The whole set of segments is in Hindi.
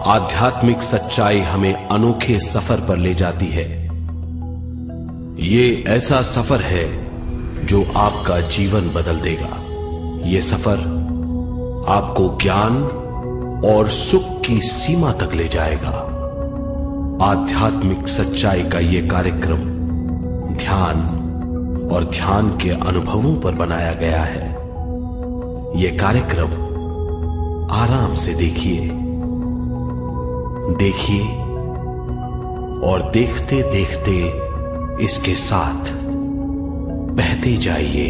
आध्यात्मिक सच्चाई हमें अनोखे सफर पर ले जाती है। ये ऐसा सफर है जो आपका जीवन बदल देगा। ये सफर आपको ज्ञान और सुख की सीमा तक ले जाएगा। आध्यात्मिक सच्चाई का ये कार्यक्रम ध्यान और ध्यान के अनुभवों पर बनाया गया है। ये कार्यक्रम आराम से देखिए और देखते देखते इसके साथ बहते जाइए।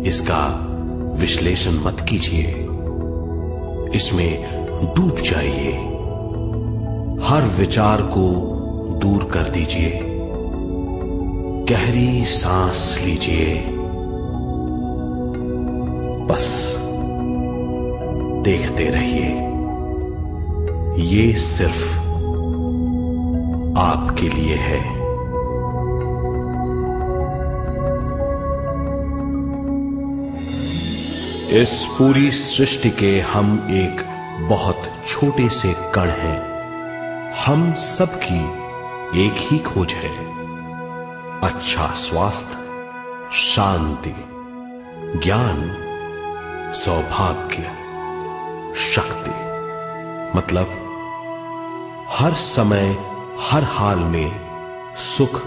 इसका विश्लेषण मत कीजिए, इसमें डूब जाइए। हर विचार को दूर कर दीजिए। गहरी सांस लीजिए। बस देखते रहिए। ये सिर्फ आपके लिए है। इस पूरी सृष्टि के हम एक बहुत छोटे से कण हैं। हम सबकी एक ही खोज है, अच्छा स्वास्थ्य, शांति, ज्ञान, सौभाग्य, शक्ति। मतलब हर समय हर हाल में सुख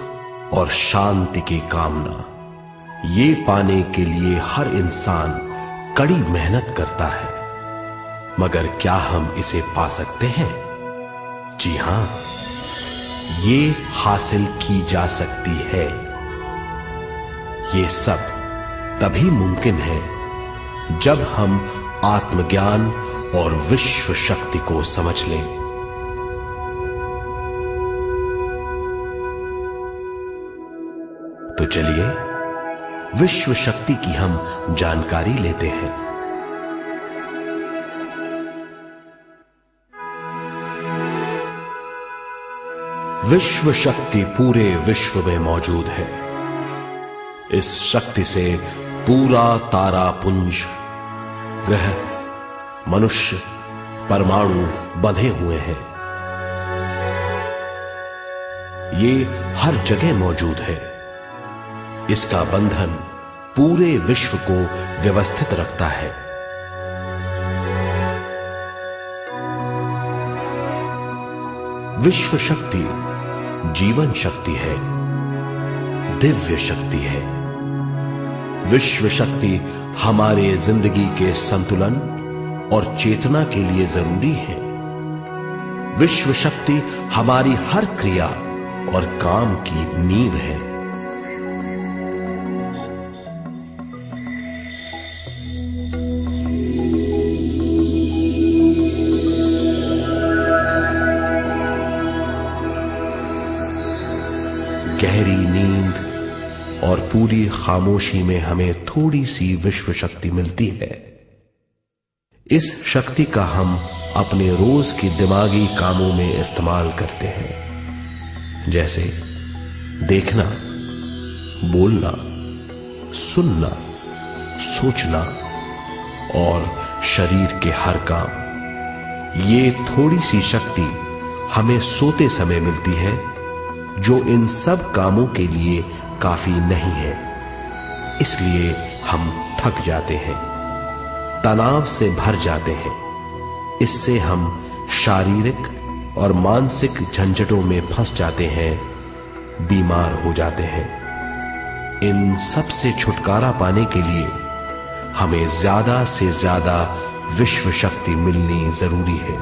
और शांति की कामना। ये पाने के लिए हर इंसान कड़ी मेहनत करता है, मगर क्या हम इसे पा सकते हैं? जी हां, ये हासिल की जा सकती है। ये सब तभी मुमकिन है जब हम आत्मज्ञान और विश्व शक्ति को समझ लें। तो चलिए विश्व शक्ति की हम जानकारी लेते हैं। विश्व शक्ति पूरे विश्व में मौजूद है। इस शक्ति से पूरा तारापुंज, ग्रह, मनुष्य, परमाणु बंधे हुए हैं। ये हर जगह मौजूद है। इसका बंधन पूरे विश्व को व्यवस्थित रखता है। विश्व शक्ति जीवन शक्ति है, दिव्य शक्ति है। विश्व शक्ति हमारे जिंदगी के संतुलन और चेतना के लिए जरूरी है। विश्व शक्ति हमारी हर क्रिया और काम की नींव है। गहरी नींद और पूरी खामोशी में हमें थोड़ी सी विश्व शक्ति मिलती है। इस शक्ति का हम अपने रोज के दिमागी कामों में इस्तेमाल करते हैं, जैसे देखना, बोलना, सुनना, सोचना और शरीर के हर काम। ये थोड़ी सी शक्ति हमें सोते समय मिलती है, जो इन सब कामों के लिए काफी नहीं है। इसलिए हम थक जाते हैं, तनाव से भर जाते हैं। इससे हम शारीरिक और मानसिक झंझटों में फंस जाते हैं, बीमार हो जाते हैं। इन सब से छुटकारा पाने के लिए हमें ज्यादा से ज्यादा विश्व शक्ति मिलनी जरूरी है।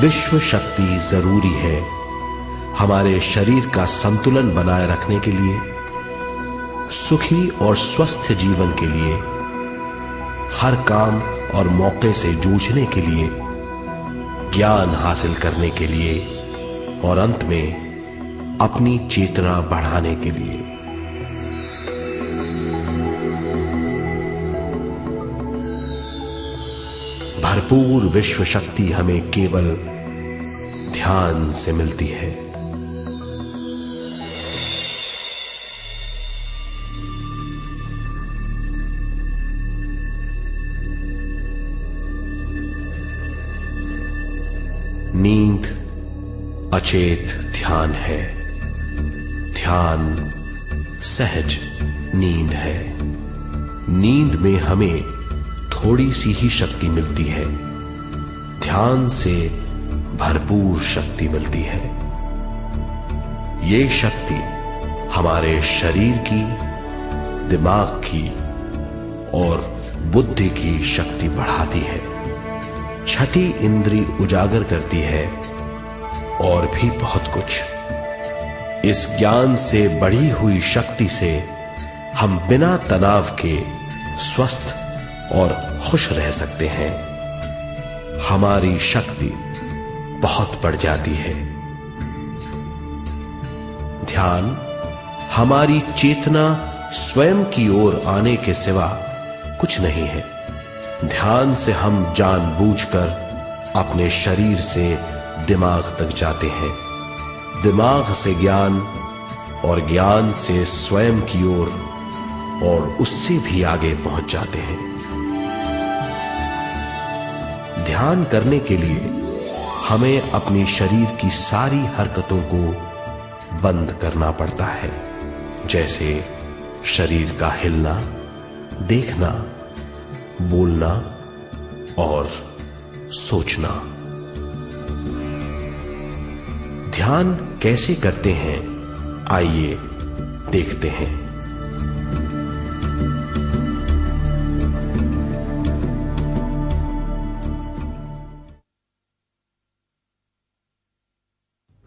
विश्व शक्ति जरूरी है हमारे शरीर का संतुलन बनाए रखने के लिए, सुखी और स्वस्थ जीवन के लिए, हर काम और मौके से जूझने के लिए, ज्ञान हासिल करने के लिए और अंत में अपनी चेतना बढ़ाने के लिए। भरपूर विश्व शक्ति हमें केवल ध्यान से मिलती है। नींद अचेत ध्यान है, ध्यान सहज नींद है। नींद में हमें थोड़ी सी ही शक्ति मिलती है, ध्यान से भरपूर शक्ति मिलती है। ये शक्ति हमारे शरीर की, दिमाग की और बुद्धि की शक्ति बढ़ाती है, छठी इंद्री उजागर करती है और भी बहुत कुछ। इस ज्ञान से बढ़ी हुई शक्ति से हम बिना तनाव के स्वस्थ और खुश रह सकते हैं। हमारी शक्ति बहुत बढ़ जाती है। ध्यान हमारी चेतना स्वयं की ओर आने के सिवा कुछ नहीं है। ध्यान से हम जानबूझकर अपने शरीर से दिमाग तक जाते हैं, दिमाग से ज्ञान और ज्ञान से स्वयं की ओर और उससे भी आगे पहुंच जाते हैं। ध्यान करने के लिए हमें अपने शरीर की सारी हरकतों को बंद करना पड़ता है, जैसे शरीर का हिलना, देखना, बोलना और सोचना। ध्यान कैसे करते हैं, आइए देखते हैं।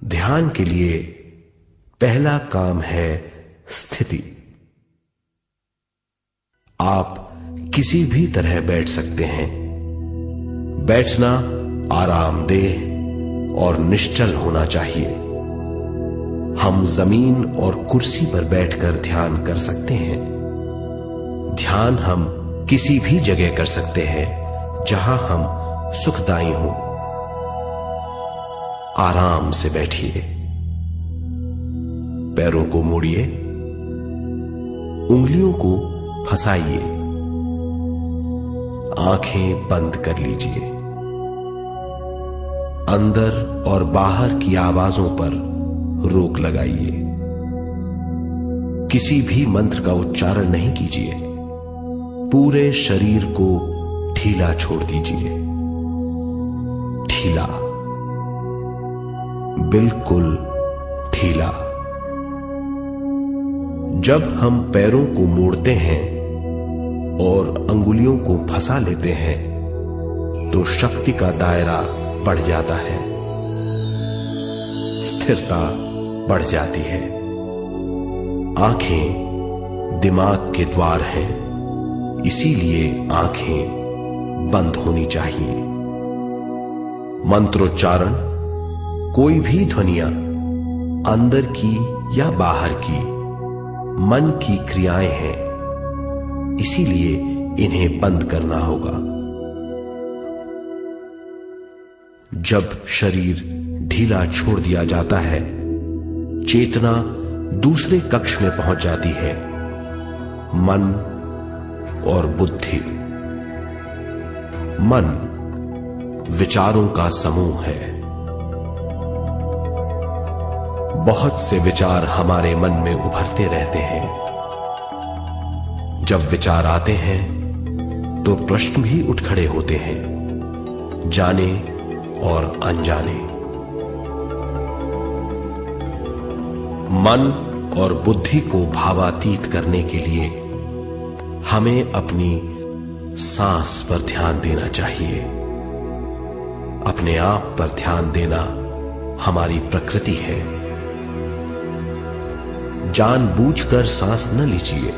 ध्यान के लिए पहला काम है स्थिति। आप किसी भी तरह बैठ सकते हैं। बैठना आरामदेह और निश्चल होना चाहिए। हम जमीन और कुर्सी पर बैठकर ध्यान कर सकते हैं। ध्यान हम किसी भी जगह कर सकते हैं जहां हम सुखदायी हों। आराम से बैठिए, पैरों को मोड़िए, उंगलियों को फंसाइए, आंखें बंद कर लीजिए। अंदर और बाहर की आवाजों पर रोक लगाइए। किसी भी मंत्र का उच्चारण नहीं कीजिए। पूरे शरीर को ढीला छोड़ दीजिए। ढीला, बिल्कुल ढीला। जब हम पैरों को मोड़ते हैं और अंगुलियों को फंसा लेते हैं तो शक्ति का दायरा बढ़ जाता है, स्थिरता बढ़ जाती है। आंखें दिमाग के द्वार हैं, इसीलिए आंखें बंद होनी चाहिए। मंत्रोच्चारण, कोई भी ध्वनियां अंदर की या बाहर की मन की क्रियाएं हैं, इसीलिए इन्हें बंद करना होगा। जब शरीर ढीला छोड़ दिया जाता है, चेतना दूसरे कक्ष में पहुंच जाती है। मन और बुद्धि। मन विचारों का समूह है। बहुत से विचार हमारे मन में उभरते रहते हैं। जब विचार आते हैं तो प्रश्न भी उठ खड़े होते हैं, जाने और अनजाने। मन और बुद्धि को भावातीत करने के लिए हमें अपनी सांस पर ध्यान देना चाहिए। अपने आप पर ध्यान देना हमारी प्रकृति है। जानबूझकर सांस न लीजिए।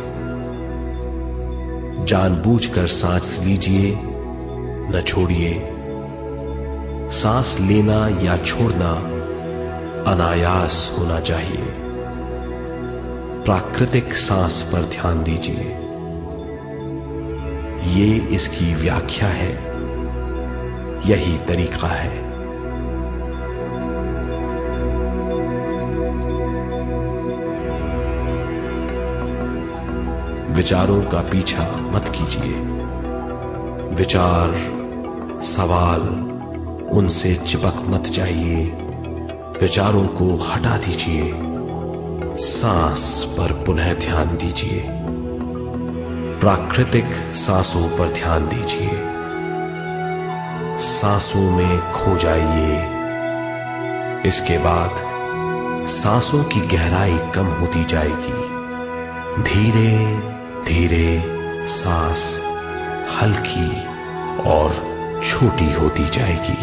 जानबूझकर सांस लीजिए, न छोड़िए। सांस लेना या छोड़ना अनायास होना चाहिए। प्राकृतिक सांस पर ध्यान दीजिए। ये इसकी व्याख्या है, यही तरीका है। विचारों का पीछा मत कीजिए। विचार, सवाल उनसे चिपक मत जाइए, विचारों को हटा दीजिए, सांस पर पुनः ध्यान दीजिए, प्राकृतिक सांसों पर ध्यान दीजिए, सांसों में खो जाइए। इसके बाद सांसों की गहराई कम होती जाएगी, धीरे धीरे सांस हल्की और छोटी होती जाएगी।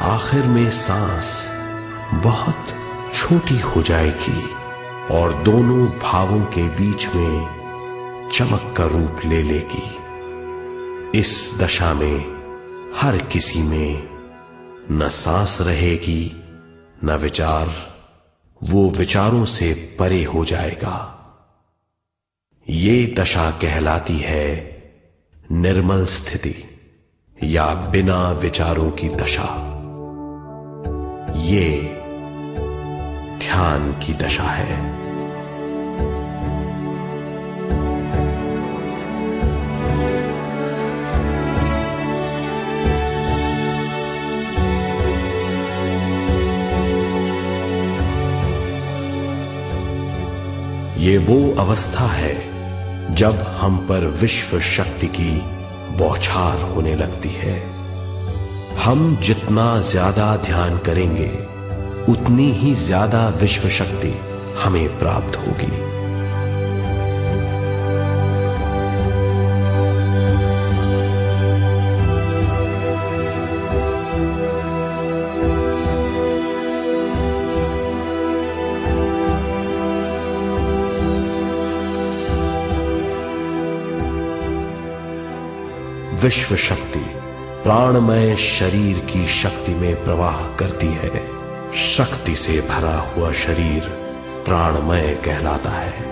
आखिर में सांस बहुत छोटी हो जाएगी और दोनों भावों के बीच में चमक का रूप ले लेगी। इस दशा में हर किसी में न सांस रहेगी न विचार, वो विचारों से परे हो जाएगा। ये दशा कहलाती है निर्मल स्थिति या बिना विचारों की दशा। ये ध्यान की दशा है। ये वो अवस्था है जब हम पर विश्व शक्ति की बौछार होने लगती है। हम जितना ज्यादा ध्यान करेंगे उतनी ही ज्यादा विश्व शक्ति हमें प्राप्त होगी। विश्व शक्ति प्राणमय शरीर की शक्ति में प्रवाह करती है। शक्ति से भरा हुआ शरीर प्राणमय कहलाता है।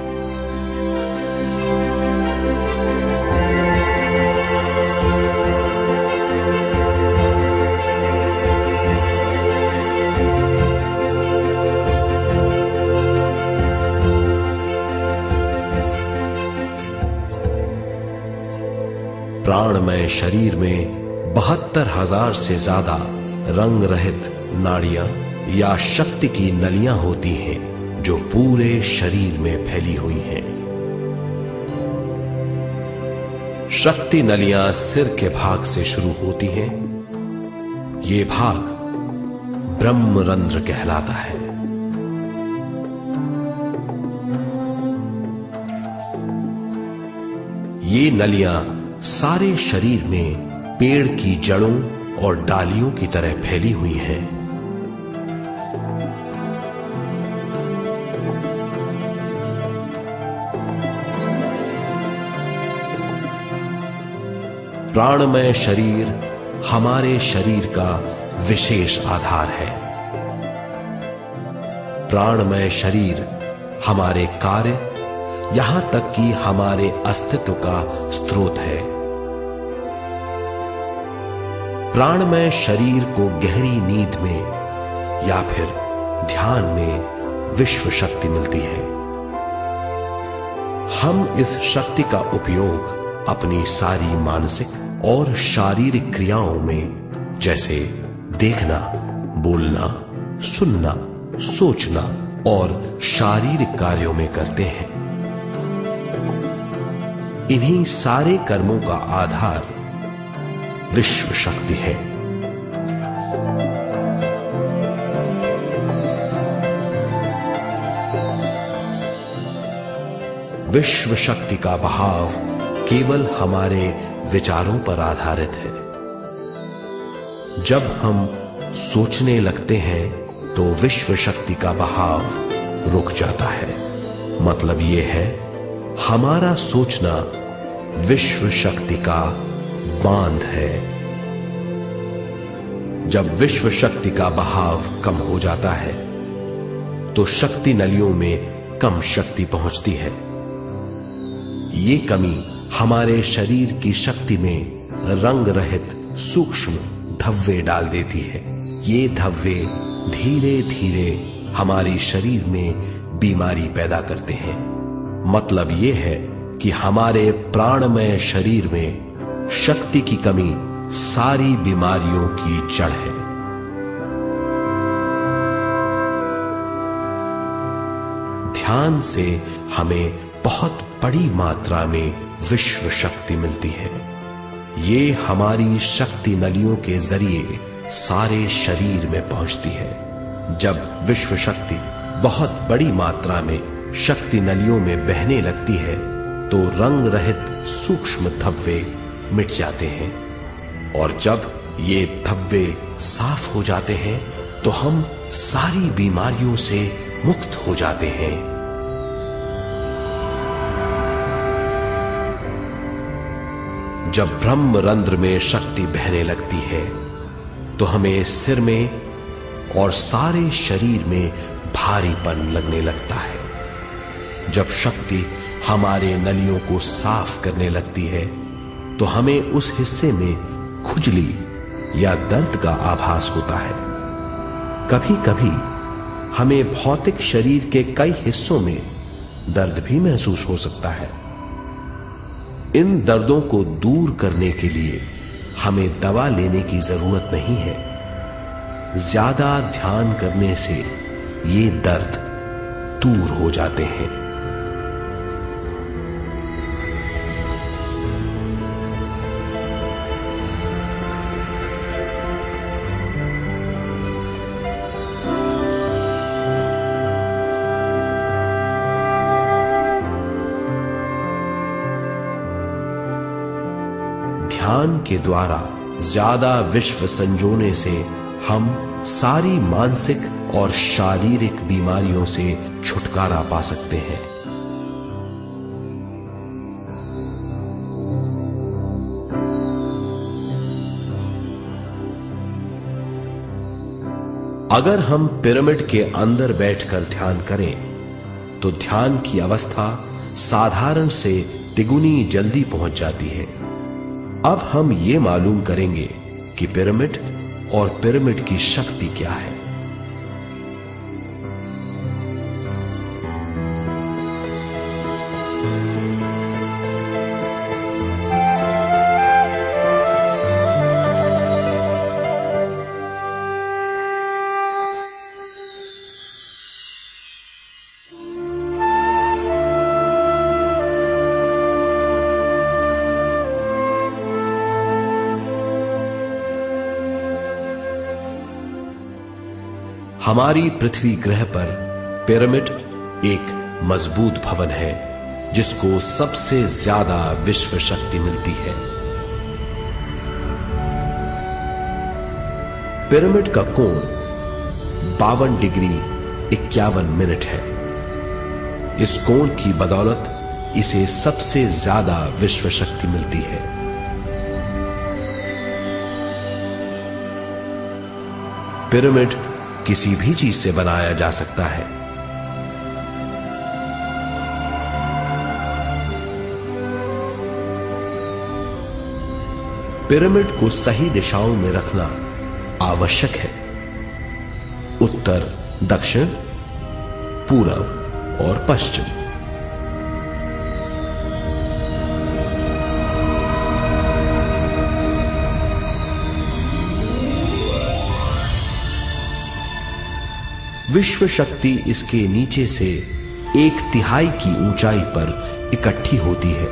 प्राणमय शरीर में 72,000 से ज्यादा रंग रहित नाड़ियां या शक्ति की नलियां होती हैं जो पूरे शरीर में फैली हुई हैं। शक्ति नलियां सिर के भाग से शुरू होती हैं। ये भाग ब्रह्मरंध्र कहलाता है। ये नलियां सारे शरीर में पेड़ की जड़ों और डालियों की तरह फैली हुई हैं। प्राणमय शरीर हमारे शरीर का विशेष आधार है। प्राणमय शरीर हमारे कार्य, यहां तक कि हमारे अस्तित्व का स्रोत है। प्राणमय शरीर को गहरी नींद में या फिर ध्यान में विश्व शक्ति मिलती है। हम इस शक्ति का उपयोग अपनी सारी मानसिक और शारीरिक क्रियाओं में, जैसे देखना, बोलना, सुनना, सोचना और शारीरिक कार्यों में करते हैं। इन्हीं सारे कर्मों का आधार विश्व शक्ति है। विश्व शक्ति का बहाव केवल हमारे विचारों पर आधारित है। जब हम सोचने लगते हैं तो विश्व शक्ति का बहाव रुक जाता है। मतलब यह है, हमारा सोचना विश्व शक्ति का बांध है। जब विश्व शक्ति का बहाव कम हो जाता है तो शक्ति नलियों में कम शक्ति पहुंचती है। ये कमी हमारे शरीर की शक्ति में रंग रहित सूक्ष्म धब्बे डाल देती है। ये धब्बे धीरे धीरे हमारे शरीर में बीमारी पैदा करते हैं। मतलब ये है कि हमारे प्राणमय शरीर में शक्ति की कमी सारी बीमारियों की जड़ है। ध्यान से हमें बहुत बड़ी मात्रा में विश्व शक्ति मिलती है। ये हमारी शक्ति नलियों के जरिए सारे शरीर में पहुंचती है। जब विश्व शक्ति बहुत बड़ी मात्रा में शक्ति नलियों में बहने लगती है तो रंग रहित सूक्ष्म धब्बे मिट जाते हैं, और जब ये धब्बे साफ हो जाते हैं तो हम सारी बीमारियों से मुक्त हो जाते हैं। जब ब्रह्म रंध्र में शक्ति बहने लगती है तो हमें सिर में और सारे शरीर में भारीपन लगने लगता है। जब शक्ति हमारे नलियों को साफ करने लगती है तो हमें उस हिस्से में खुजली या दर्द का आभास होता है। कभी कभी हमें भौतिक शरीर के कई हिस्सों में दर्द भी महसूस हो सकता है। इन दर्दों को दूर करने के लिए हमें दवा लेने की जरूरत नहीं है। ज्यादा ध्यान करने से ये दर्द दूर हो जाते हैं। ध्यान के द्वारा ज्यादा विश्व संजोने से हम सारी मानसिक और शारीरिक बीमारियों से छुटकारा पा सकते हैं। अगर हम पिरामिड के अंदर बैठकर ध्यान करें तो ध्यान की अवस्था साधारण से तिगुनी जल्दी पहुंच जाती है। अब हम ये मालूम करेंगे कि पिरामिड और पिरामिड की शक्ति क्या है। हमारी पृथ्वी ग्रह पर पिरामिड एक मजबूत भवन है जिसको सबसे ज्यादा विश्व शक्ति मिलती है। पिरामिड का कोण 52 डिग्री 51 मिनट है। इस कोण की बदौलत इसे सबसे ज्यादा विश्व शक्ति मिलती है। पिरामिड किसी भी चीज से बनाया जा सकता है। पिरामिड को सही दिशाओं में रखना आवश्यक है। उत्तर, दक्षिण, पूरब और पश्चिम। विश्व शक्ति इसके नीचे से 1/3 की ऊंचाई पर इकट्ठी होती है।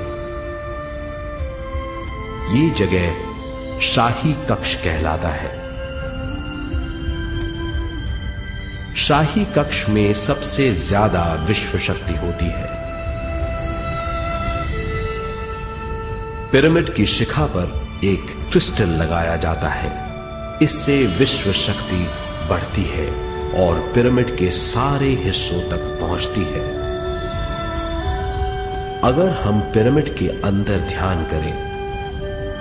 ये जगह शाही कक्ष कहलाता है। शाही कक्ष में सबसे ज्यादा विश्व शक्ति होती है। पिरामिड की शिखा पर एक क्रिस्टल लगाया जाता है। इससे विश्व शक्ति बढ़ती है और पिरामिड के सारे हिस्सों तक पहुंचती है। अगर हम पिरामिड के अंदर ध्यान करें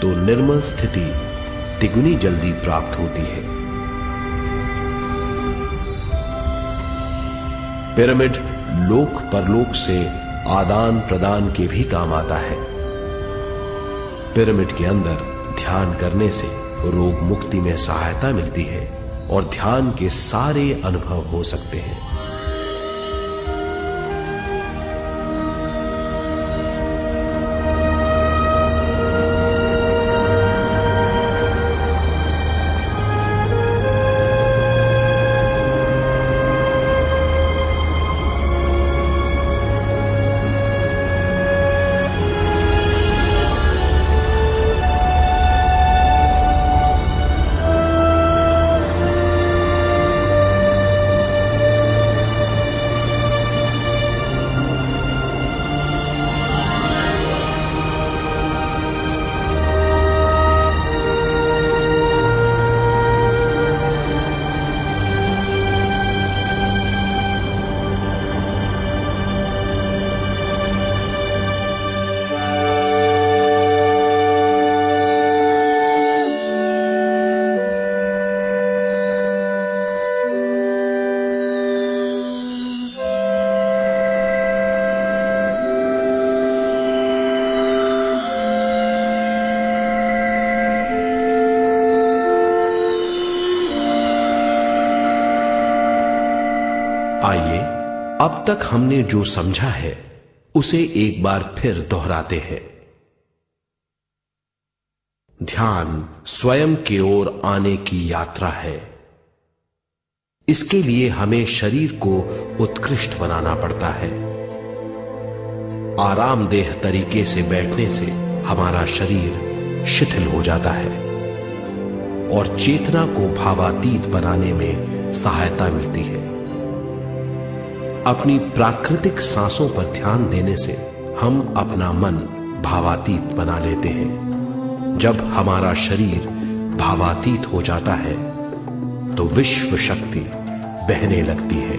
तो निर्मल स्थिति तिगुनी जल्दी प्राप्त होती है। पिरामिड लोक परलोक से आदान प्रदान के भी काम आता है। पिरामिड के अंदर ध्यान करने से रोग मुक्ति में सहायता मिलती है और ध्यान के सारे अनुभव हो सकते हैं। आइए अब तक हमने जो समझा है उसे एक बार फिर दोहराते हैं। ध्यान स्वयं की ओर आने की यात्रा है। इसके लिए हमें शरीर को उत्कृष्ट बनाना पड़ता है। आरामदेह तरीके से बैठने से हमारा शरीर शिथिल हो जाता है और चेतना को भावातीत बनाने में सहायता मिलती है। अपनी प्राकृतिक सांसों पर ध्यान देने से हम अपना मन भावातीत बना लेते हैं। जब हमारा शरीर भावातीत हो जाता है तो विश्व शक्ति बहने लगती है।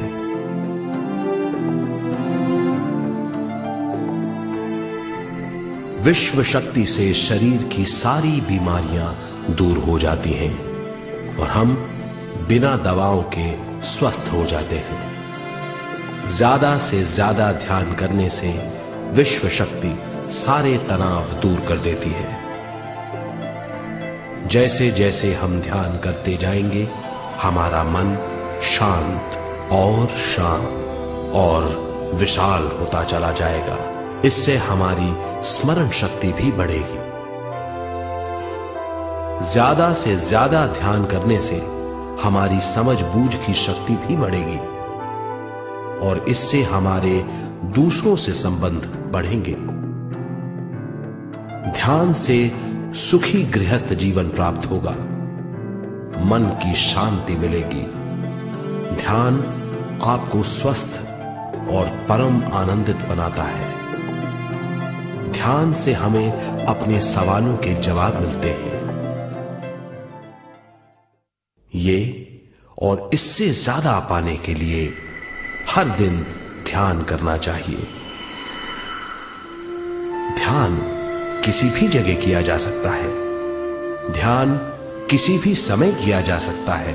विश्व शक्ति से शरीर की सारी बीमारियां दूर हो जाती हैं और हम बिना दवाओं के स्वस्थ हो जाते हैं। ज्यादा से ज्यादा ध्यान करने से विश्व शक्ति सारे तनाव दूर कर देती है। जैसे जैसे हम ध्यान करते जाएंगे हमारा मन शांत और विशाल होता चला जाएगा। इससे हमारी स्मरण शक्ति भी बढ़ेगी। ज्यादा से ज्यादा ध्यान करने से हमारी समझ बूझ की शक्ति भी बढ़ेगी और इससे हमारे दूसरों से संबंध बढ़ेंगे। ध्यान से सुखी गृहस्थ जीवन प्राप्त होगा, मन की शांति मिलेगी। ध्यान आपको स्वस्थ और परम आनंदित बनाता है। ध्यान से हमें अपने सवालों के जवाब मिलते हैं। ये और इससे ज्यादा पाने के लिए हर दिन ध्यान करना चाहिए। ध्यान किसी भी जगह किया जा सकता है। ध्यान किसी भी समय किया जा सकता है,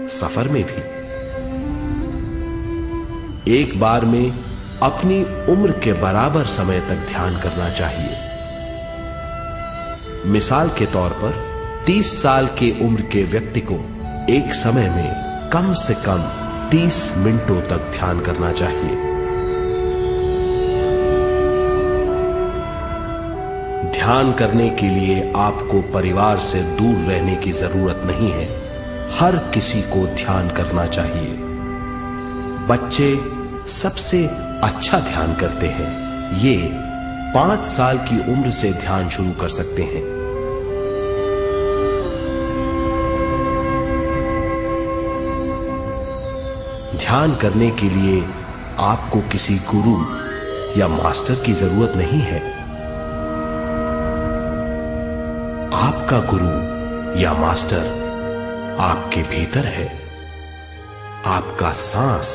सफर में भी। एक बार में अपनी उम्र के बराबर समय तक ध्यान करना चाहिए। मिसाल के तौर पर 30 साल की उम्र के व्यक्ति को एक समय में कम से कम 30 मिनटों तक ध्यान करना चाहिए। ध्यान करने के लिए आपको परिवार से दूर रहने की जरूरत नहीं है। हर किसी को ध्यान करना चाहिए। बच्चे सबसे अच्छा ध्यान करते हैं। ये 5 साल की उम्र से ध्यान शुरू कर सकते हैं। ध्यान करने के लिए आपको किसी गुरु या मास्टर की जरूरत नहीं है। आपका गुरु या मास्टर आपके भीतर है। आपका सांस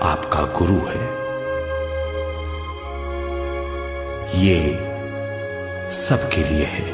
आपका गुरु है। ये सबके लिए है।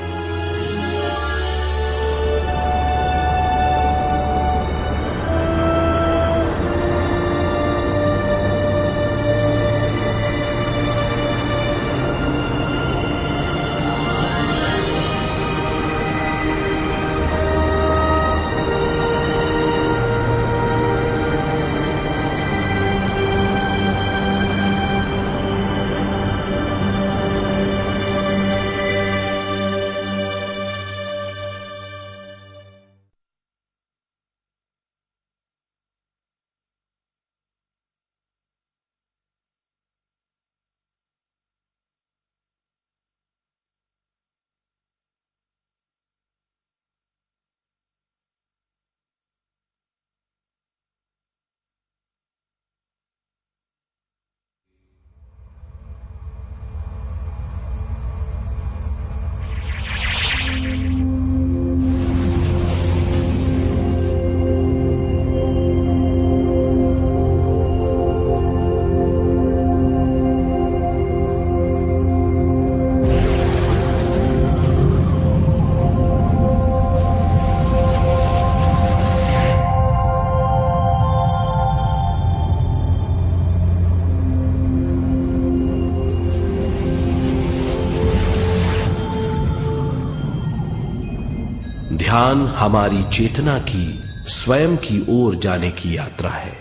ध्यान हमारी चेतना की स्वयं की ओर जाने की यात्रा है।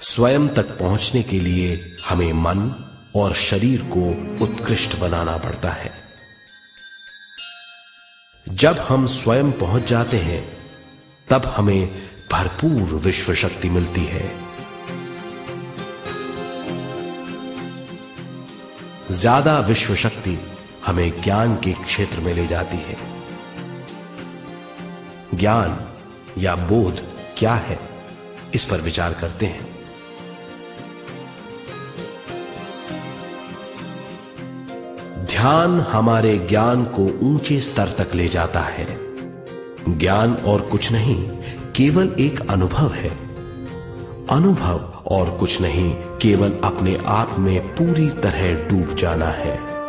स्वयं तक पहुंचने के लिए हमें मन और शरीर को उत्कृष्ट बनाना पड़ता है। जब हम स्वयं पहुंच जाते हैं तब हमें भरपूर विश्व शक्ति मिलती है। ज्यादा विश्व शक्ति हमें ज्ञान के क्षेत्र में ले जाती है। ज्ञान या बोध क्या है, इस पर विचार करते हैं। ध्यान हमारे ज्ञान को ऊंचे स्तर तक ले जाता है। ज्ञान और कुछ नहीं, केवल एक अनुभव है। अनुभव और कुछ नहीं, केवल अपने आप में पूरी तरह डूब जाना है।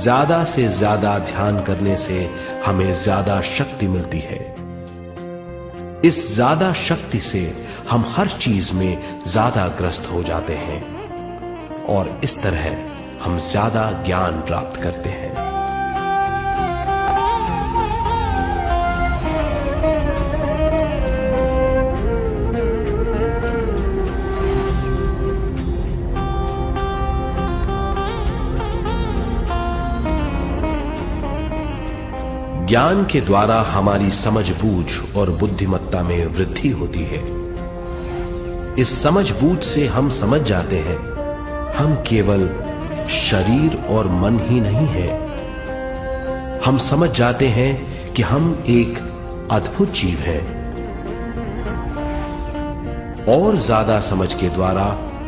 ज्यादा से ज्यादा ध्यान करने से हमें ज्यादा शक्ति मिलती है। इस ज्यादा शक्ति से हम हर चीज में ज्यादा ग्रस्त हो जाते हैं और इस तरह हम ज्यादा ज्ञान प्राप्त करते हैं। ज्ञान के द्वारा हमारी समझ बूझ और बुद्धिमत्ता में वृद्धि होती है। इस समझ बूझ से हम समझ जाते हैं हम केवल शरीर और मन ही नहीं है। हम समझ जाते हैं कि हम एक अद्भुत जीव हैं। और ज्यादा समझ के द्वारा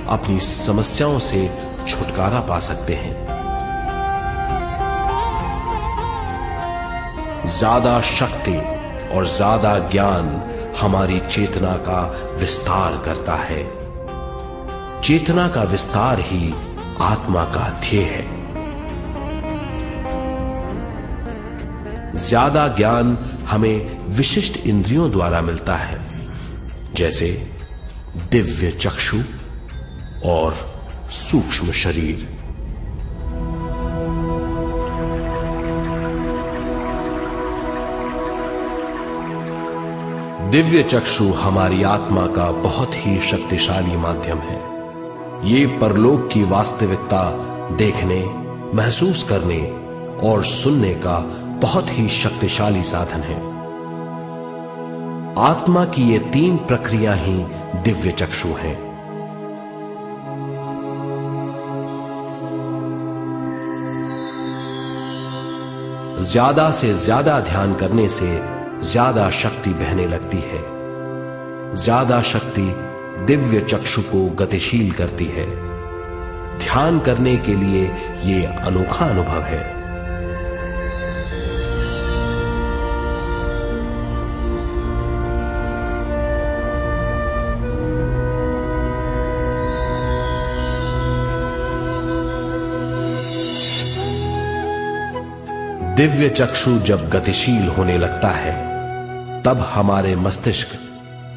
अपनी समस्याओं से छुटकारा पा सकते हैं। ज्यादा शक्ति और ज्यादा ज्ञान हमारी चेतना का विस्तार करता है। चेतना का विस्तार ही आत्मा का ध्येय है। ज्यादा ज्ञान हमें विशिष्ट इंद्रियों द्वारा मिलता है, जैसे दिव्य चक्षु और सूक्ष्म शरीर। दिव्य चक्षु हमारी आत्मा का बहुत ही शक्तिशाली माध्यम है। ये परलोक की वास्तविकता देखने, महसूस करने और सुनने का बहुत ही शक्तिशाली साधन है। आत्मा की ये तीन प्रक्रिया ही दिव्य चक्षु हैं। ज्यादा से ज्यादा ध्यान करने से ज्यादा शक्ति बहने लगती है। ज्यादा शक्ति दिव्य चक्षु को गतिशील करती है। ध्यान करने के लिए यह अनोखा अनुभव है। दिव्य चक्षु जब गतिशील होने लगता है तब हमारे मस्तिष्क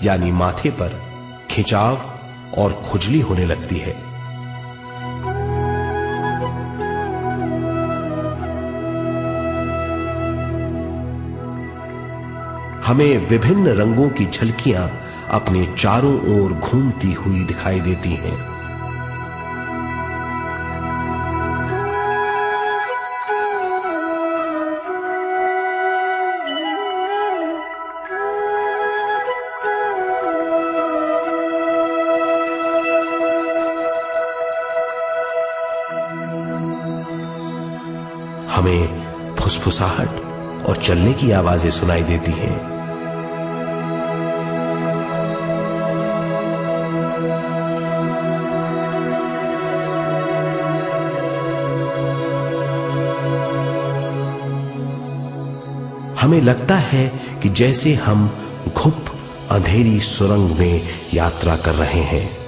यानी माथे पर खिंचाव और खुजली होने लगती है। हमें विभिन्न रंगों की झलकियां अपने चारों ओर घूमती हुई दिखाई देती हैं। हमें फुसफुसाहट और चलने की आवाजें सुनाई देती हैं। हमें लगता है कि जैसे हम घुप अंधेरी सुरंग में यात्रा कर रहे हैं।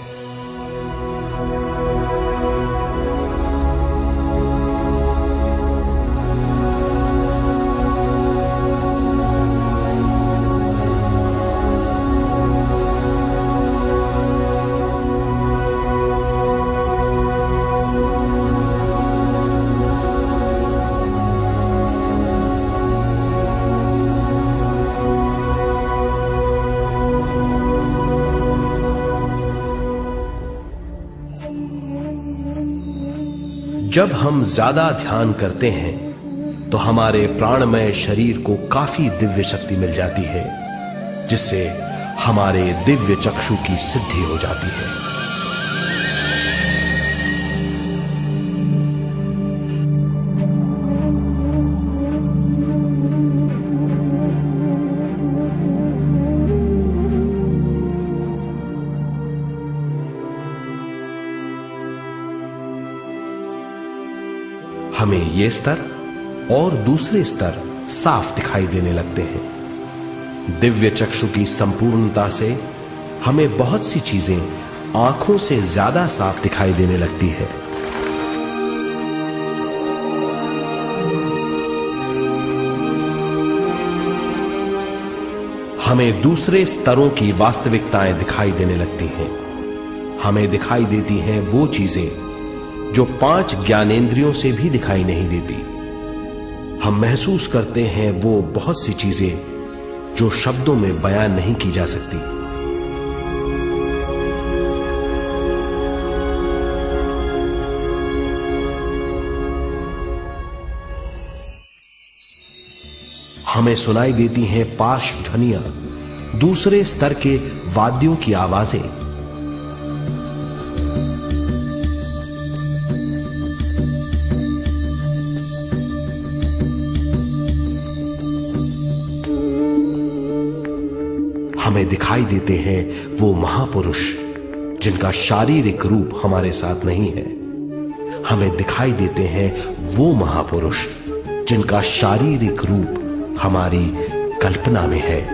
जब हम ज्यादा ध्यान करते हैं तो हमारे प्राणमय शरीर को काफी दिव्य शक्ति मिल जाती है, जिससे हमारे दिव्य चक्षु की सिद्धि हो जाती है। हमें ये स्तर और दूसरे स्तर साफ दिखाई देने लगते हैं। दिव्य चक्षु की संपूर्णता से हमें बहुत सी चीजें आंखों से ज्यादा साफ दिखाई देने लगती है। हमें दूसरे स्तरों की वास्तविकताएं दिखाई देने लगती हैं। हमें दिखाई देती हैं वो चीजें जो 5 ज्ञानेंद्रियों से भी दिखाई नहीं देती। हम महसूस करते हैं वो बहुत सी चीजें जो शब्दों में बयान नहीं की जा सकती। हमें सुनाई देती हैं पार्श्व ध्वनियां, दूसरे स्तर के वाद्यों की आवाजें। हमें दिखाई देते हैं वो महापुरुष जिनका शारीरिक रूप हमारे साथ नहीं है। हमें दिखाई देते हैं वो महापुरुष जिनका शारीरिक रूप हमारी कल्पना में है।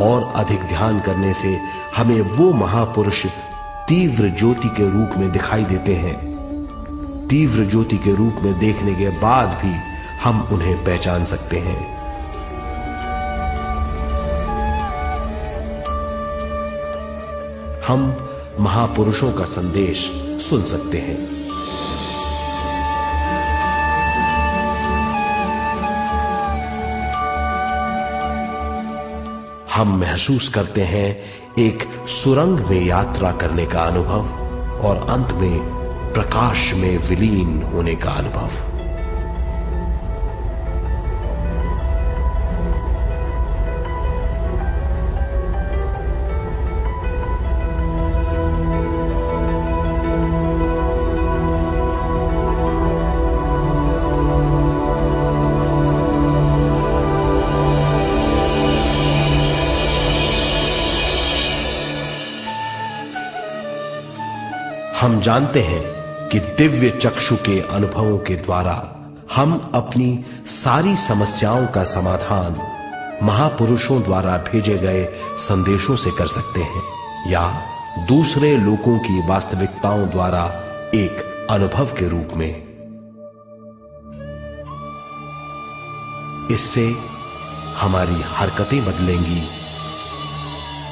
और अधिक ध्यान करने से हमें वो महापुरुष तीव्र ज्योति के रूप में दिखाई देते हैं। तीव्र ज्योति के रूप में देखने के बाद भी हम उन्हें पहचान सकते हैं। हम महापुरुषों का संदेश सुन सकते हैं। हम महसूस करते हैं एक सुरंग में यात्रा करने का अनुभव और अंत में प्रकाश में विलीन होने का अनुभव। हम जानते हैं कि दिव्य चक्षु के अनुभवों के द्वारा हम अपनी सारी समस्याओं का समाधान महापुरुषों द्वारा भेजे गए संदेशों से कर सकते हैं, या दूसरे लोगों की वास्तविकताओं द्वारा एक अनुभव के रूप में। इससे हमारी हरकतें बदलेंगी,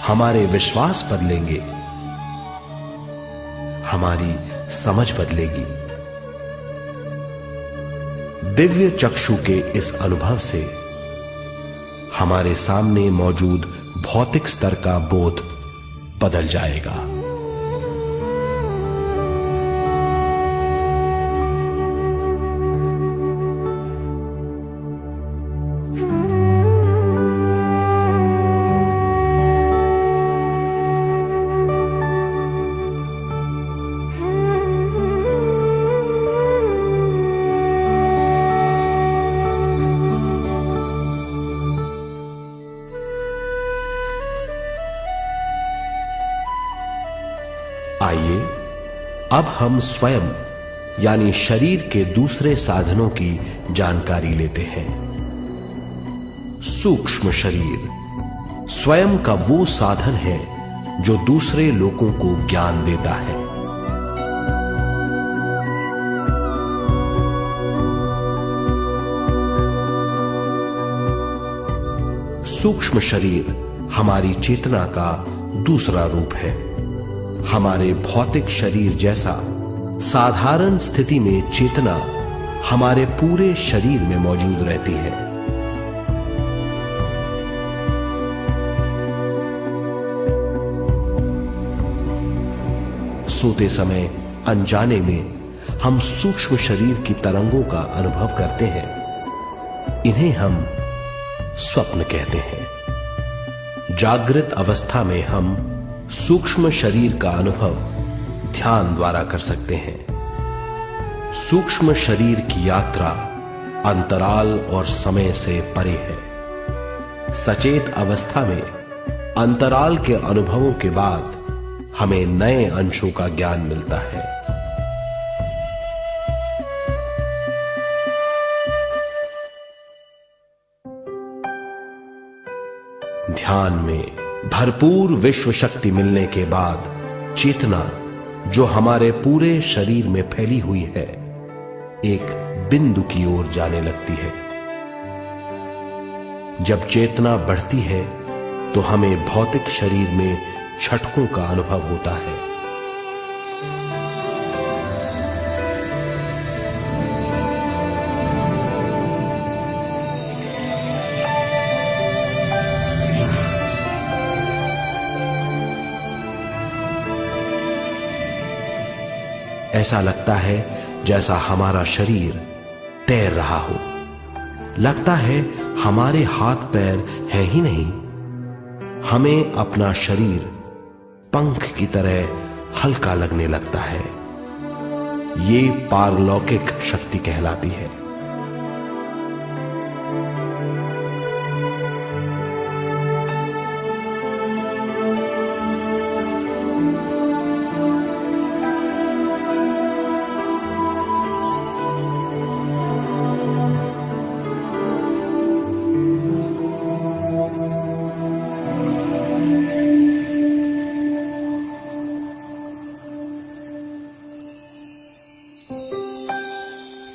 हमारे विश्वास बदलेंगे, हमारी समझ बदलेगी। दिव्य चक्षु के इस अनुभव से हमारे सामने मौजूद भौतिक स्तर का बोध बदल जाएगा। आइए अब हम स्वयं यानी शरीर के दूसरे साधनों की जानकारी लेते हैं। सूक्ष्म शरीर स्वयं का वो साधन है जो दूसरे लोगों को ज्ञान देता है। सूक्ष्म शरीर हमारी चेतना का दूसरा रूप है। हमारे भौतिक शरीर जैसा साधारण स्थिति में चेतना हमारे पूरे शरीर में मौजूद रहती है। सोते समय अनजाने में हम सूक्ष्म शरीर की तरंगों का अनुभव करते हैं। इन्हें हम स्वप्न कहते हैं। जागृत अवस्था में हम सूक्ष्म शरीर का अनुभव ध्यान द्वारा कर सकते हैं। सूक्ष्म शरीर की यात्रा अंतराल और समय से परे है। सचेत अवस्था में अंतराल के अनुभवों के बाद हमें नए अंशों का ज्ञान मिलता है। ध्यान में भरपूर विश्व शक्ति मिलने के बाद चेतना जो हमारे पूरे शरीर में फैली हुई है, एक बिंदु की ओर जाने लगती है। जब चेतना बढ़ती है तो हमें भौतिक शरीर में झटकों का अनुभव होता है। ऐसा लगता है जैसा हमारा शरीर तैर रहा हो। लगता है हमारे हाथ पैर हैं ही नहीं। हमें अपना शरीर पंख की तरह हल्का लगने लगता है। ये पारलौकिक शक्ति कहलाती है।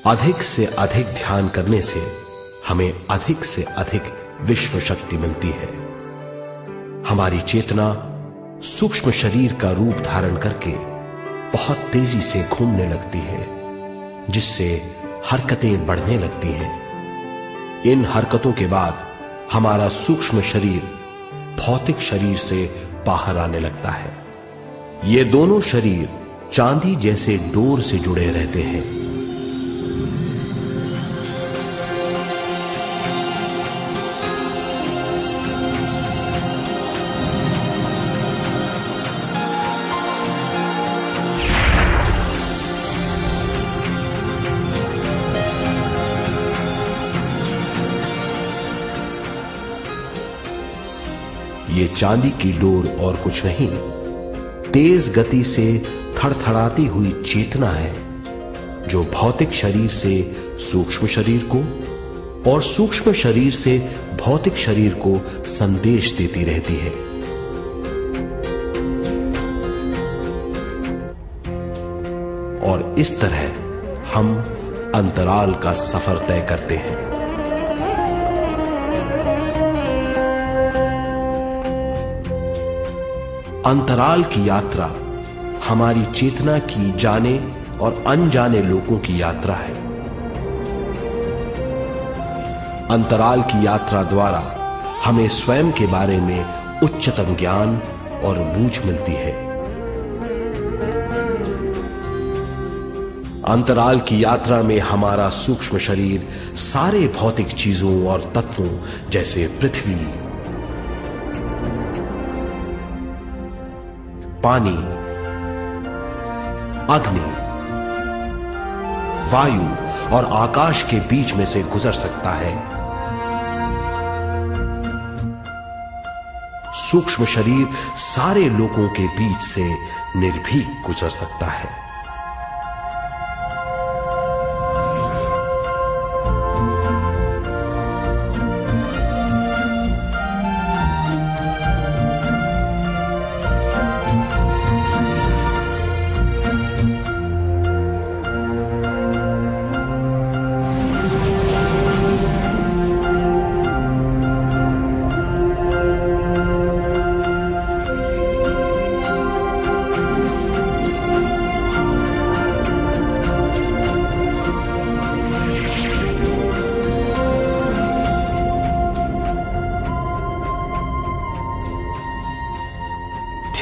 अधिक से अधिक ध्यान करने से हमें अधिक से अधिक विश्व शक्ति मिलती है। हमारी चेतना सूक्ष्म शरीर का रूप धारण करके बहुत तेजी से घूमने लगती है, जिससे हरकतें बढ़ने लगती हैं। इन हरकतों के बाद हमारा सूक्ष्म शरीर भौतिक शरीर से बाहर आने लगता है। ये दोनों शरीर चांदी जैसे डोर से जुड़े रहते हैं। ये चांदी की डोर और कुछ नहीं, तेज गति से थड़थड़ाती हुई चेतना है, जो भौतिक शरीर से सूक्ष्म शरीर को और सूक्ष्म शरीर से भौतिक शरीर को संदेश देती रहती है। और इस तरह हम अंतराल का सफर तय करते हैं। अंतराल की यात्रा हमारी चेतना की जाने और अनजाने लोगों की यात्रा है। अंतराल की यात्रा द्वारा हमें स्वयं के बारे में उच्चतम ज्ञान और बूझ मिलती है। अंतराल की यात्रा में हमारा सूक्ष्म शरीर सारे भौतिक चीजों और तत्वों जैसे पृथ्वी, पानी, अग्नि, वायु और आकाश के बीच में से गुजर सकता है। सूक्ष्म शरीर सारे लोगों के बीच से निर्भीक गुजर सकता है।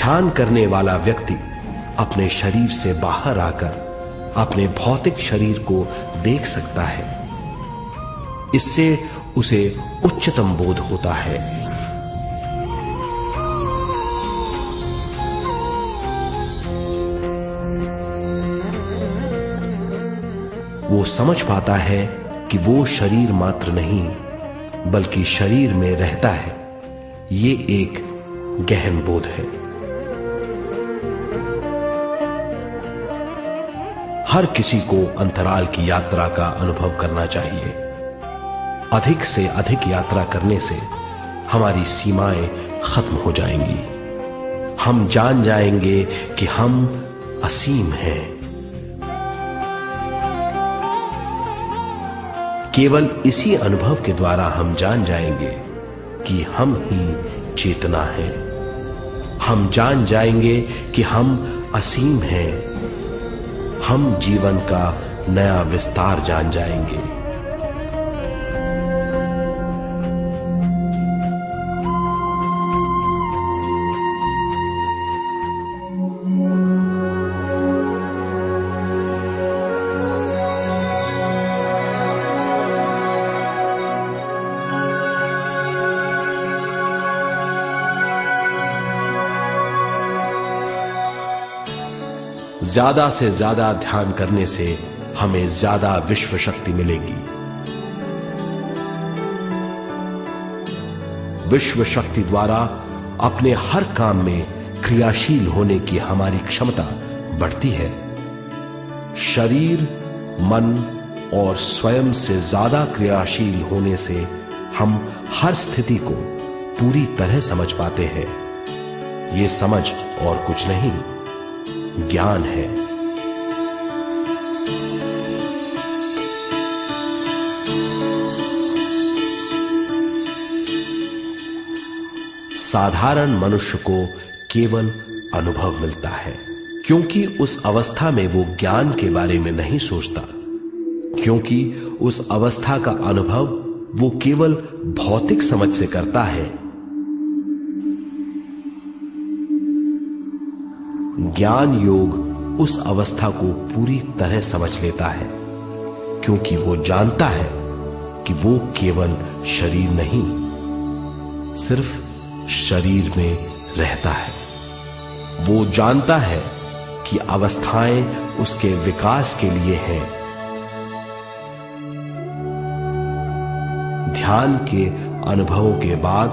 ध्यान करने वाला व्यक्ति अपने शरीर से बाहर आकर अपने भौतिक शरीर को देख सकता है। इससे उसे उच्चतम बोध होता है। वो समझ पाता है कि वो शरीर मात्र नहीं बल्कि शरीर में रहता है। ये एक गहन बोध है। हर किसी को अंतराल की यात्रा का अनुभव करना चाहिए। अधिक से अधिक यात्रा करने से हमारी सीमाएं खत्म हो जाएंगी। हम जान जाएंगे कि हम असीम हैं। केवल इसी अनुभव के द्वारा हम जान जाएंगे कि हम ही चेतना है। हम जान जाएंगे कि हम असीम हैं। हम जीवन का नया विस्तार जान जाएंगे। ज्यादा से ज्यादा ध्यान करने से हमें ज्यादा विश्व शक्ति मिलेगी। विश्व शक्ति द्वारा अपने हर काम में क्रियाशील होने की हमारी क्षमता बढ़ती है। शरीर, मन और स्वयं से ज्यादा क्रियाशील होने से हम हर स्थिति को पूरी तरह समझ पाते हैं। ये समझ और कुछ नहीं, ज्ञान है। साधारण मनुष्य को केवल अनुभव मिलता है, क्योंकि उस अवस्था में वो ज्ञान के बारे में नहीं सोचता, क्योंकि उस अवस्था का अनुभव वो केवल भौतिक समझ से करता है। ज्ञान योग उस अवस्था को पूरी तरह समझ लेता है, क्योंकि वो जानता है कि वो केवल शरीर नहीं, सिर्फ शरीर में रहता है। वो जानता है कि अवस्थाएं उसके विकास के लिए हैं। ध्यान के अनुभवों के बाद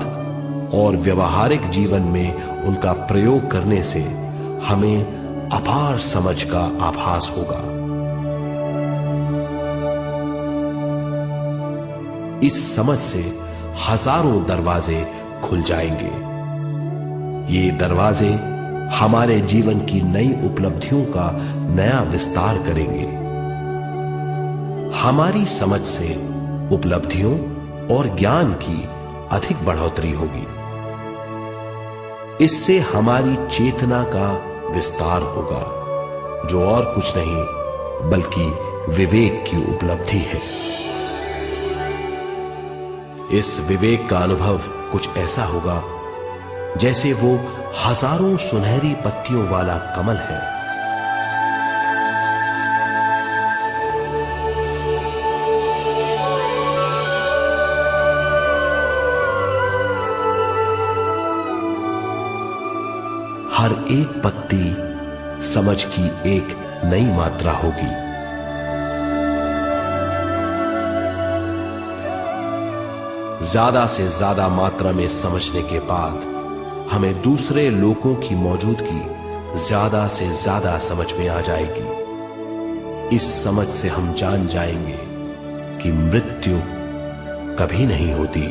और व्यवहारिक जीवन में उनका प्रयोग करने से हमें अपार समझ का आभास होगा। इस समझ से हजारों दरवाजे खुल जाएंगे। ये दरवाजे हमारे जीवन की नई उपलब्धियों का नया विस्तार करेंगे। हमारी समझ से उपलब्धियों और ज्ञान की अधिक बढ़ोतरी होगी। इससे हमारी चेतना का विस्तार होगा, जो और कुछ नहीं बल्कि विवेक की उपलब्धि है। इस विवेक का अनुभव कुछ ऐसा होगा जैसे वो हजारों सुनहरी पत्तियों वाला कमल है। हर एक पत्ती समझ की एक नई मात्रा होगी। ज्यादा से ज्यादा मात्रा में समझने के बाद हमें दूसरे लोगों की मौजूदगी ज्यादा से ज्यादा समझ में आ जाएगी। इस समझ से हम जान जाएंगे कि मृत्यु कभी नहीं होती।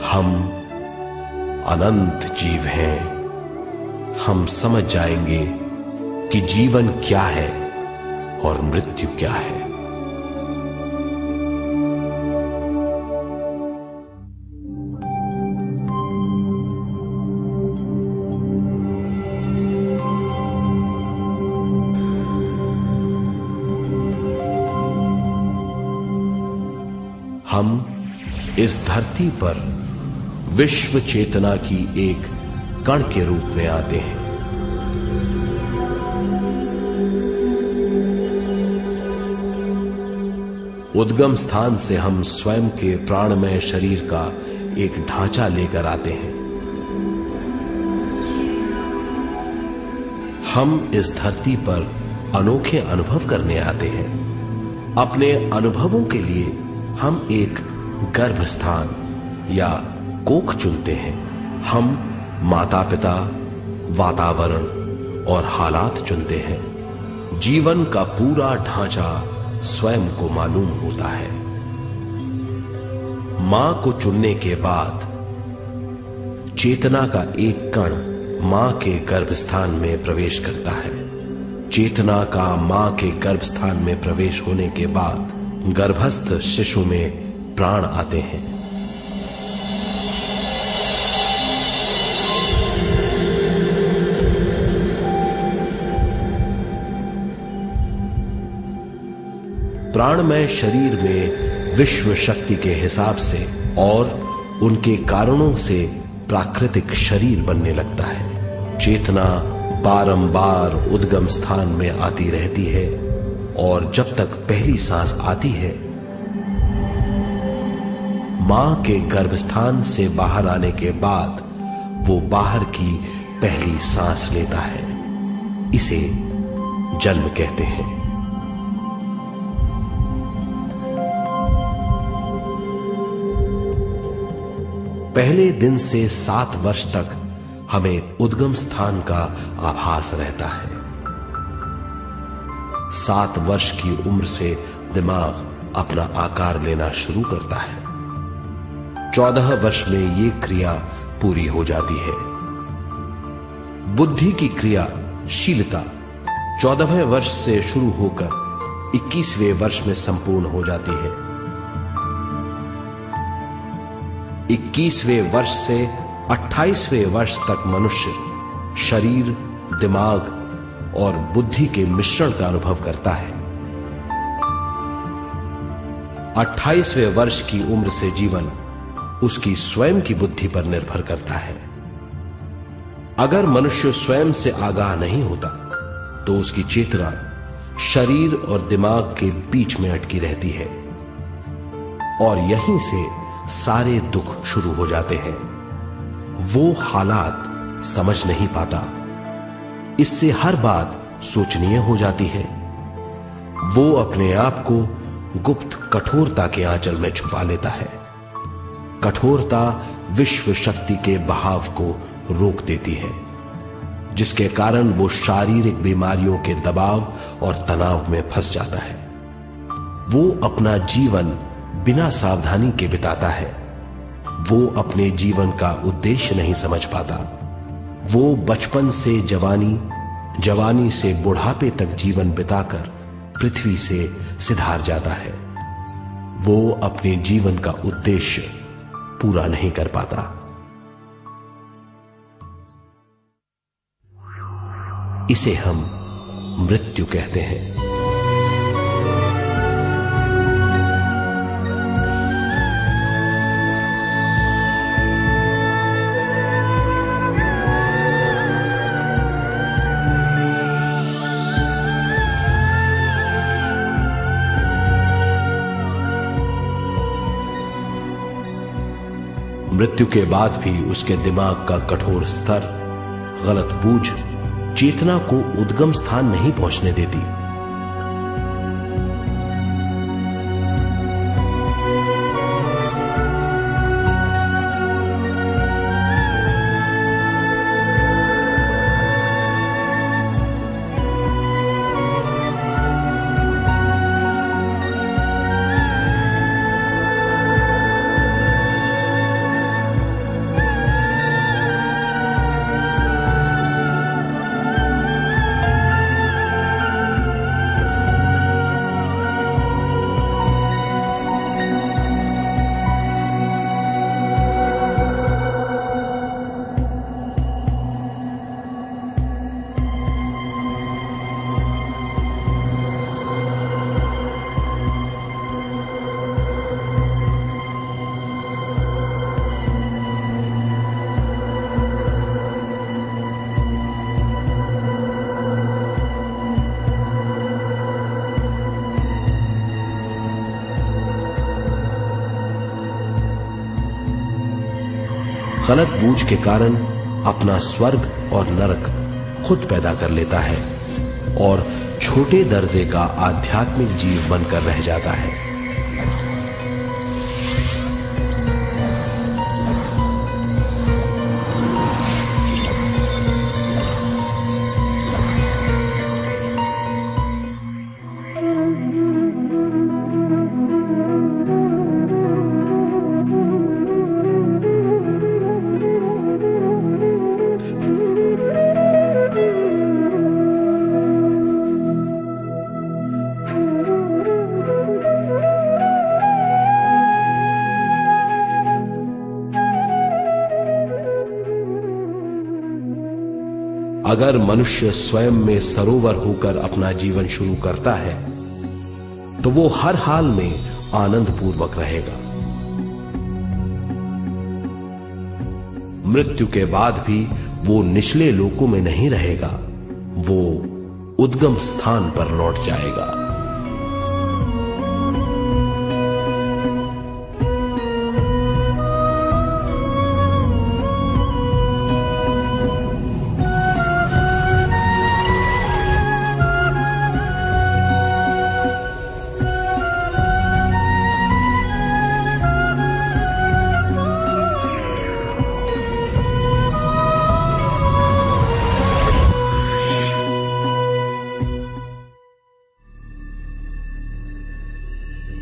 हम अनंत जीव हैं। हम समझ जाएंगे कि जीवन क्या है और मृत्यु क्या है। हम इस धरती पर विश्व चेतना की एक कण के रूप में आते हैं। उद्गम स्थान से हम स्वयं के प्राणमय शरीर का एक ढांचा लेकर आते हैं। हम इस धरती पर अनोखे अनुभव करने आते हैं। अपने अनुभवों के लिए हम एक गर्भ स्थान या कोख चुनते हैं। हम माता पिता, वातावरण और हालात चुनते हैं। जीवन का पूरा ढांचा स्वयं को मालूम होता है। मां को चुनने के बाद चेतना का एक कण मां के गर्भस्थान में प्रवेश करता है। चेतना का मां के गर्भस्थान में प्रवेश होने के बाद गर्भस्थ शिशु में प्राण आते हैं। प्राणमय शरीर में विश्व शक्ति के हिसाब से और उनके कारणों से प्राकृतिक शरीर बनने लगता है। चेतना बारंबार उद्गम स्थान में आती रहती है और जब तक पहली सांस आती है, मां के गर्भस्थान से बाहर आने के बाद वो बाहर की पहली सांस लेता है। इसे जन्म कहते हैं। पहले दिन से 7 वर्ष तक हमें उद्गम स्थान का आभास रहता है। 7 वर्ष की उम्र से दिमाग अपना आकार लेना शुरू करता है। 14 वर्ष में ये क्रिया पूरी हो जाती है। बुद्धि की क्रियाशीलता 14वें वर्ष से शुरू होकर 21वें वर्ष में संपूर्ण हो जाती है। 21वें वर्ष से 28वें वर्ष तक मनुष्य शरीर, दिमाग और बुद्धि के मिश्रण का अनुभव करता है। 28वें वर्ष की उम्र से जीवन उसकी स्वयं की बुद्धि पर निर्भर करता है। अगर मनुष्य स्वयं से आगाह नहीं होता तो उसकी चेतना शरीर और दिमाग के बीच में अटकी रहती है और यहीं से सारे दुख शुरू हो जाते हैं। वो हालात समझ नहीं पाता, इससे हर बात सोचनीय हो जाती है। वो अपने आप को गुप्त कठोरता के आंचल में छुपा लेता है। कठोरता विश्व शक्ति के बहाव को रोक देती है, जिसके कारण वो शारीरिक बीमारियों के दबाव और तनाव में फंस जाता है। वो अपना जीवन बिना सावधानी के बिताता है। वो अपने जीवन का उद्देश्य नहीं समझ पाता। वो बचपन से जवानी, जवानी से बुढ़ापे तक जीवन बिताकर पृथ्वी से सिधार जाता है। वो अपने जीवन का उद्देश्य पूरा नहीं कर पाता। इसे हम मृत्यु कहते हैं। मृत्यु के बाद भी उसके दिमाग का कठोर स्तर, गलत बूझ चेतना को उद्गम स्थान नहीं पहुंचने देती। गलत बूझ के कारण अपना स्वर्ग और नरक खुद पैदा कर लेता है और छोटे दर्जे का आध्यात्मिक जीव बनकर रह जाता है। अगर मनुष्य स्वयं में सरोवर होकर अपना जीवन शुरू करता है तो वो हर हाल में आनंद पूर्वक रहेगा। मृत्यु के बाद भी वो निचले लोकों में नहीं रहेगा, वो उद्गम स्थान पर लौट जाएगा।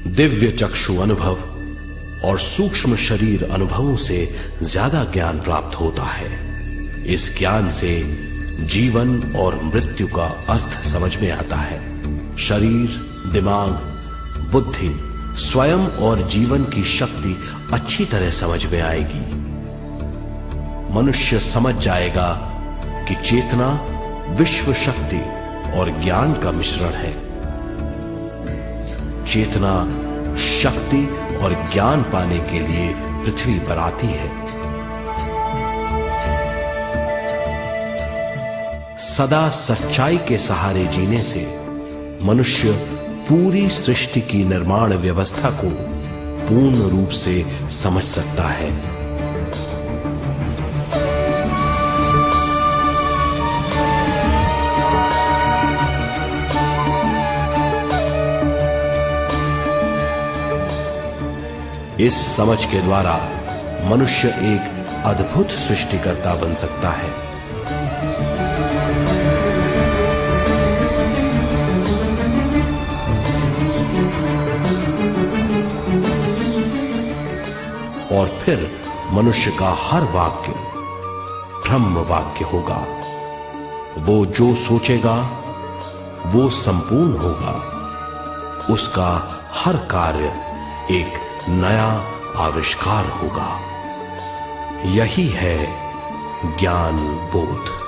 दिव्य चक्षु अनुभव और सूक्ष्म शरीर अनुभवों से ज्यादा ज्ञान प्राप्त होता है। इस ज्ञान से जीवन और मृत्यु का अर्थ समझ में आता है। शरीर, दिमाग, बुद्धि, स्वयं और जीवन की शक्ति अच्छी तरह समझ में आएगी। मनुष्य समझ जाएगा कि चेतना विश्व शक्ति और ज्ञान का मिश्रण है। चेतना शक्ति और ज्ञान पाने के लिए पृथ्वी पर आती है। सदा सच्चाई के सहारे जीने से मनुष्य पूरी सृष्टि की निर्माण व्यवस्था को पूर्ण रूप से समझ सकता है। इस समझ के द्वारा मनुष्य एक अद्भुत सृष्टिकर्ता बन सकता है। और फिर मनुष्य का हर वाक्य ब्रह्म वाक्य होगा। वो जो सोचेगा वो संपूर्ण होगा। उसका हर कार्य एक नया आविष्कार होगा। यही है ज्ञान बोध।